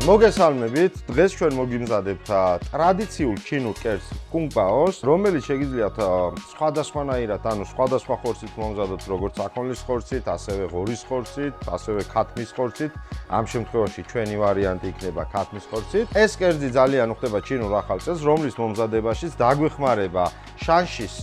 მოგესალმებით, დღეს ჩვენ მოგიმზადებთ ტრადიციულ ჩინურ კერძ კუნგ-პაოს, რომელიც შეგიძლიათ სხვადასხვანაირად, ანუ სხვადასხვა ხორცით მომზადოთ, როგორც აქონლის ხორცით, ასევე ღორის ხორცით, ასევე ქათმის ხორცით. ამ შემთხვევაში ჩვენი ვარიანტი იქნება ქათმის ხორცით. ეს კერძი ძალიან უხდება ჩინურ ახალ წელს, რომლის მომზადებაშიც დაგვეხმარება შანშის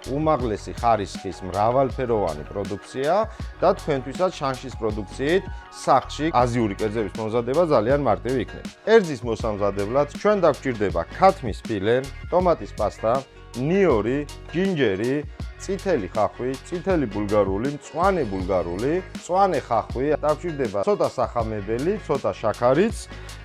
უმაღლესი ხარისხის მრავალფეროვანი პროდუქცია და თქვენთვისაც შანშის პროდუქციით სახლში აზიური კერძების მომზადება ძალიან მარტივი იქნება. კერძის მოსამზადებლად ჩვენ დაგვჭირდება ქათმის ფილე, ტომატის პასტა, ნიორი, ჯინჯერი, წითელი ხახვი, წითელი ბულგარული, მწვანე ბულგარული, მწვანე ხახვი, დაგვჭირდება ცოტა სახამებელი, ცოტა შაქარიც,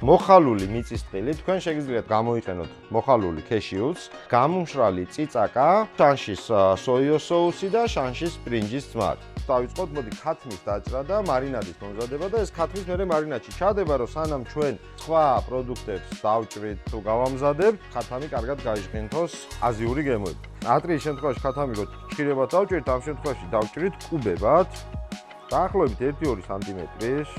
მოხალული მიწისწყლი, თქვენ შეგიძლიათ გამოიყენოთ მოხალული ქეშიუს, გამომშრალი წიწაკა, შანშის სოიოს соуსი და შანშის ბრინჯის ძმარი. დავიწყოთ, მოდი ქათმის დაჭრა და მარინადის მომზადება და ეს ქათმის მერე მარინადში ჩადება, რომ სანამ ჩვენ სხვა პროდუქტებს დავჭრით თუ გავამზადებთ, ქათამი კარგად გაიჟღინთოს აზიური გემოები. ატრიის შემთხვევაში ქათამი რო ჩხირებად დავჭერთ, ამ შემთხვევაში დავჭრით კუბებად, დაახლოებით 1-2 სანტიმეტრის.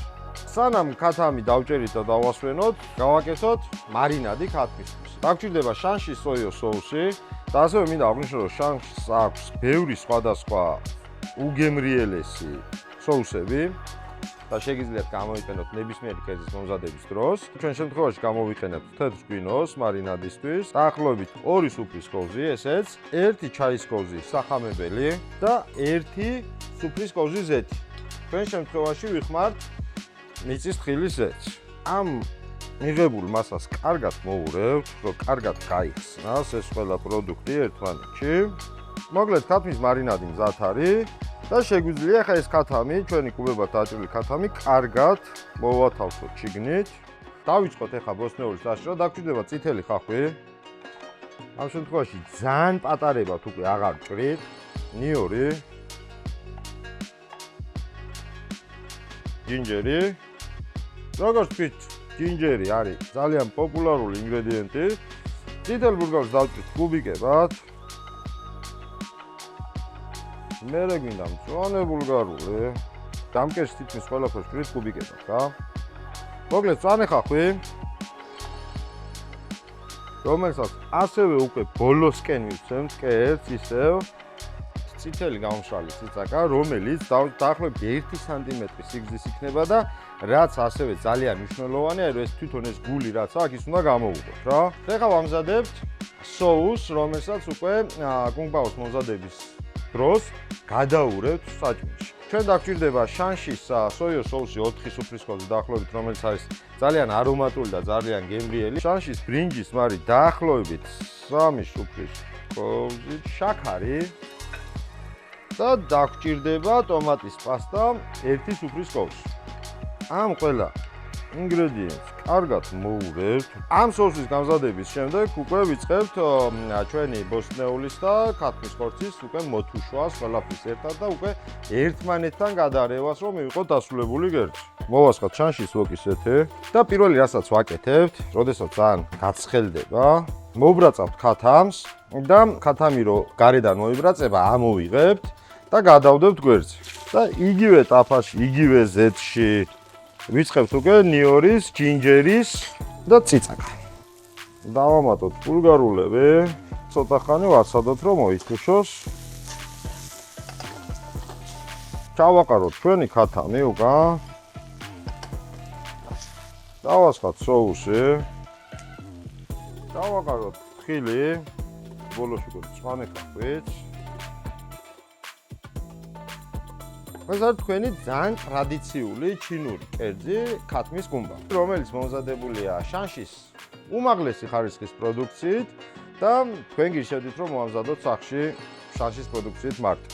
სანამ ქათამი დავჭერით და დავასვენოთ, გავაკეთოთ მარინადი ქათმისთვის. დაგვჭირდება შანშის სოიოს соуსი და ასევე მინდა აღვნიშნო, რომ შანშს აქვს ბევრი სხვადასხვა უგემრიელესი соуსები და შეგიძლიათ გამოიყენოთ ნებისმიერი კერძის მომზადების დროს. ჩვენ შემთხვევაში გამოვიყენებთ თეთრ ღვინოს მარინადისთვის, დაახლოებით 2 სუფრის კოვზი, ესეც 1 ჩაის კოვზი სახამებელი და 1 სუფრის კოვზი ზეთი. ჩვენ შემთხვევაში ვიხმართ მიწის თხილის ზეთს. ამ მიღებულ მასას კარგად მოვურევთ, რომ კარგად გაიხსნას ეს ყველა პროდუქტი ერთმანეთში. მოკლედ ქათმის მარინადი მზად არის და შეგვიძლია ხა ეს ქათამი, ჩვენი კუბებად დაჭრილი ქათამი კარგად მოვათავსოთ შიგნით. დავიწყოთ ახლა ბოსტნეულის დაშრა, დაგვჭირდება წითელი ხახვი. ამ შემთხვევაში ძალიან პატარებად უკვე აღარ ჭრით. ნიორი, ჯინჯერი. როგორც ვთქვით, ჯინჯერი არის ძალიან პოპულარული ინგრედიენტი. წითელ ბულგარს დავჭრით კუბიკებად. მერე გვინდა მწვანე ბულგარული. დამკერს თითქმის ყველაფერს ვჭრით კუბიკებად, რა. მოკლედ მწვანე ხახვი, რომელსაც ასევე უკვე ბოლოსკენ მივცემთ კერძს ისევ წითელი გამომშრალი წიწაკა, რომელიც დაახლოებით 1 სანტიმეტრი სიგრძის იქნება და რაც ასევე ძალიან მნიშვნელოვანია, რომ ეს თვითონ ეს გული რაც აქვს, ის უნდა გამოვუყოთ, რა. ეხლა ვამზადებთ соуს, რომელსაც უკვე კუნგ-პაოს მომზადების დროს გადაურევთ საჭმელში. ჩვენ დაგვჭირდება შანშის სოიოს соуსი 4 სუფრის კოვზი დაახლოებით, რომელიც არის ძალიან არომატული და ძალიან გემრიელი. შანშის ბრინჯის ძმარი დაახლოებით 3 სუფრის კოვზი, შაქარი და დაგვჭირდება ტომატის პასტა 1 სუფრის კოვზი. ამ ყველა ინგრედიენტს კარგად მოვურევთ. ამ соуსის გამზადების შემდეგ უკვე ვიწყებთ ჩვენი ბოსტნეულის და ქათმის ხორცის უკვე მოთუშვას ყველაფრის ერთად და უკვე ერთმანეთთან გადარევას, რომ მივიღოთ დასრულებული კერძი. მოვასხოთ შანშის ვოკისეთი და პირველი რასაც ვაკეთებთ, როდესაც ძალიან გაცხელდება, მოვბრაწავთ ქათამს და ქათამი რო გარედან მოიბრაწება, ამოვიღებთ და გადავდებთ გვერდზე. და იგივე ტაფაში, იგივე ზეთში ვიწყებთ უკვე ნიორის, ჯინჯერის და წიწაკა. დავამატოთ ბულგარულები, ცოტა ხანი ვაცადოთ, რომ მოითუშოს. ჩავაყაროთ ჩვენი ქათამი უკან. დავასხათ соуსი. დავაყაროთ თხილი, ბოლოში უკვე მწვანე ხახვით. ეს არის თქვენი ძალიან ტრადიციული ჩინური კერძი ქათმის კუნგ-პაო, რომელიც მომზადებულია შანშის უმაღლესი ხარისხის პროდუქციით და თქვენ გიშევდით, რომ მოამზადოთ სახლში შანშის პროდუქციით მარტო.